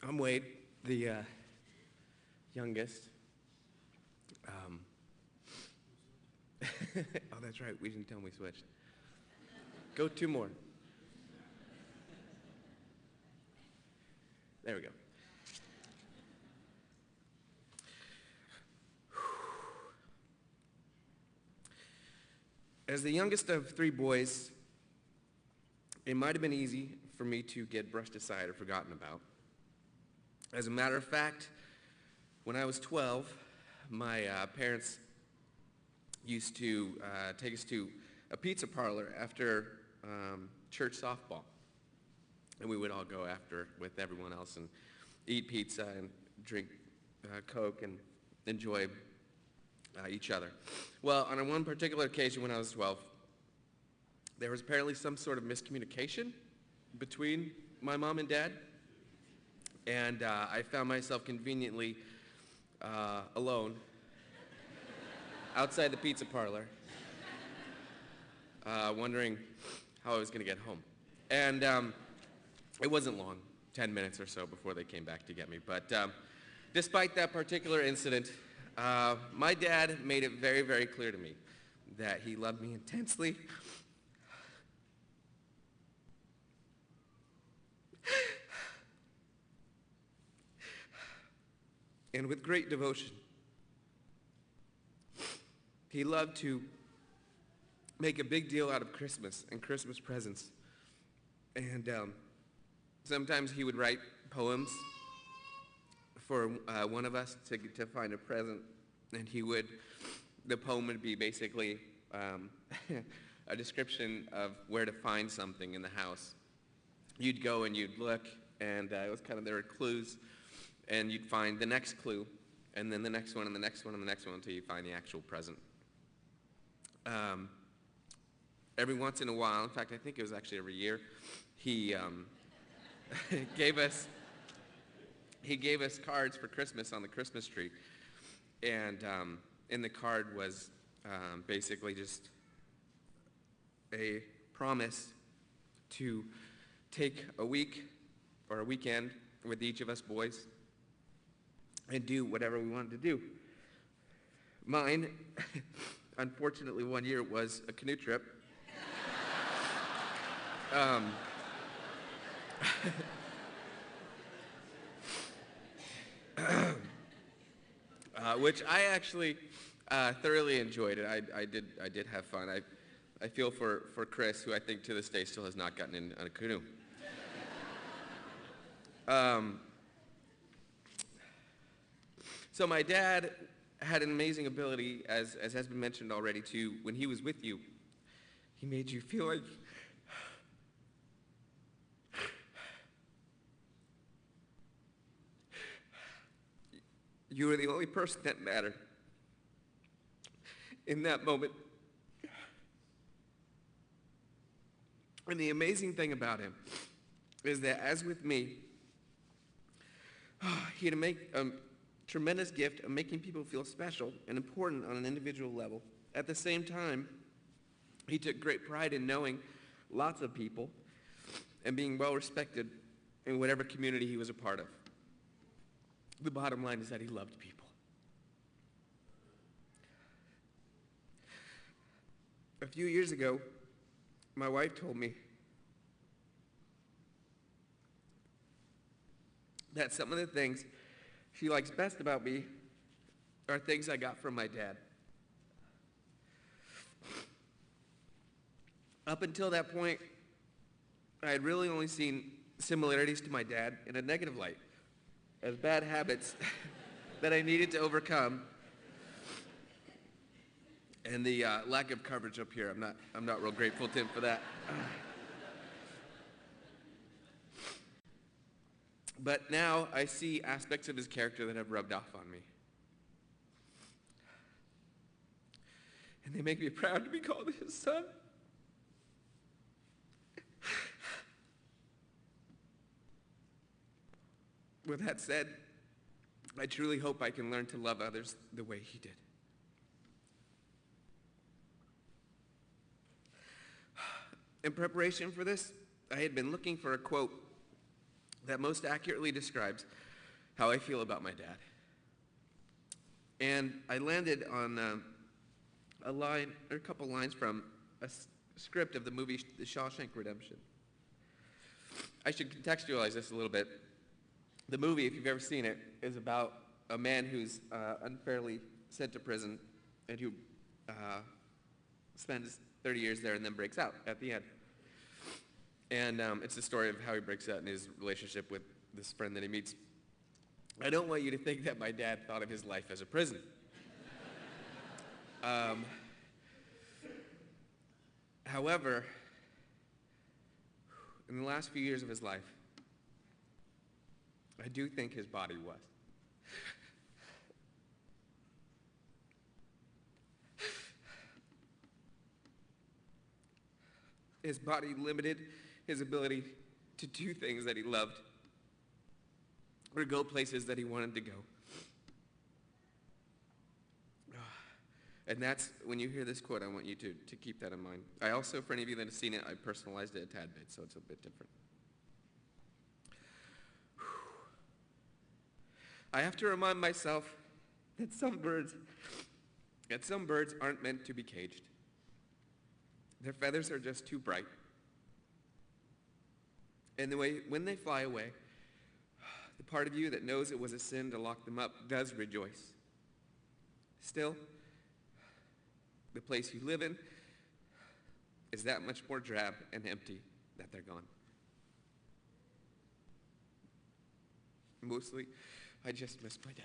I'm Wade, the youngest. Oh, that's right. We didn't tell him we switched. Go two more. There we go. As the youngest of three boys, it might have been easy for me to get brushed aside or forgotten about. As a matter of fact, when I was 12, my parents used to take us to a pizza parlor after church softball. And we would all go after with everyone else and eat pizza and drink Coke and enjoy each other. Well, on one particular occasion when I was 12, there was apparently some sort of miscommunication between my mom and dad, and I found myself conveniently alone outside the pizza parlor, wondering how I was going to get home. And it wasn't long, 10 minutes or so before they came back to get me. But despite that particular incident, my dad made it very, very clear to me that he loved me intensely. And with great devotion. He loved to make a big deal out of Christmas and Christmas presents. And sometimes he would write poems for one of us to find a present. And the poem would be basically a description of where to find something in the house. You'd go and you'd look, and it was kind of, there were clues, and you'd find the next clue, and then the next one, and the next one, and the next one, until you find the actual present. Every once in a while, in fact, I think it was actually every year, he gave us cards for Christmas on the Christmas tree, and in the card was basically just a promise to take a week or a weekend with each of us boys and do whatever we wanted to do. Mine, unfortunately, one year was a canoe trip. Which I actually thoroughly enjoyed. I did have fun. I feel for Chris, who I think to this day still has not gotten in a canoe. So my dad had an amazing ability, as has been mentioned already, to, when he was with you, he made you feel like you were the only person that mattered in that moment. And the amazing thing about him is that, as with me, he had to make a tremendous gift of making people feel special and important on an individual level. At the same time, he took great pride in knowing lots of people and being well respected in whatever community he was a part of. The bottom line is that he loved people. A few years ago, my wife told me that some of the things she likes best about me are things I got from my dad. Up until that point, I had really only seen similarities to my dad in a negative light, as bad habits that I needed to overcome. And the lack of coverage up here, I'm not real grateful to him for that. But now I see aspects of his character that have rubbed off on me. And they make me proud to be called his son. With that said, I truly hope I can learn to love others the way he did. In preparation for this, I had been looking for a quote that most accurately describes how I feel about my dad. And I landed on a line, or a couple lines from a script of the movie The Shawshank Redemption. I should contextualize this a little bit. The movie, if you've ever seen it, is about a man who's unfairly sent to prison and who spends 30 years there and then breaks out at the end. And it's the story of how he breaks out in his relationship with this friend that he meets. I don't want you to think that my dad thought of his life as a prison. However, in the last few years of his life, I do think his body was. His body limited his ability to do things that he loved or go places that he wanted to go. And that's, when you hear this quote, I want you to keep that in mind. I also, for any of you that have seen it, I personalized it a tad bit, so it's a bit different. I have to remind myself that some birds aren't meant to be caged. Their feathers are just too bright. And when they fly away, the part of you that knows it was a sin to lock them up does rejoice. Still, the place you live in is that much more drab and empty that they're gone. Mostly, I just miss my dad.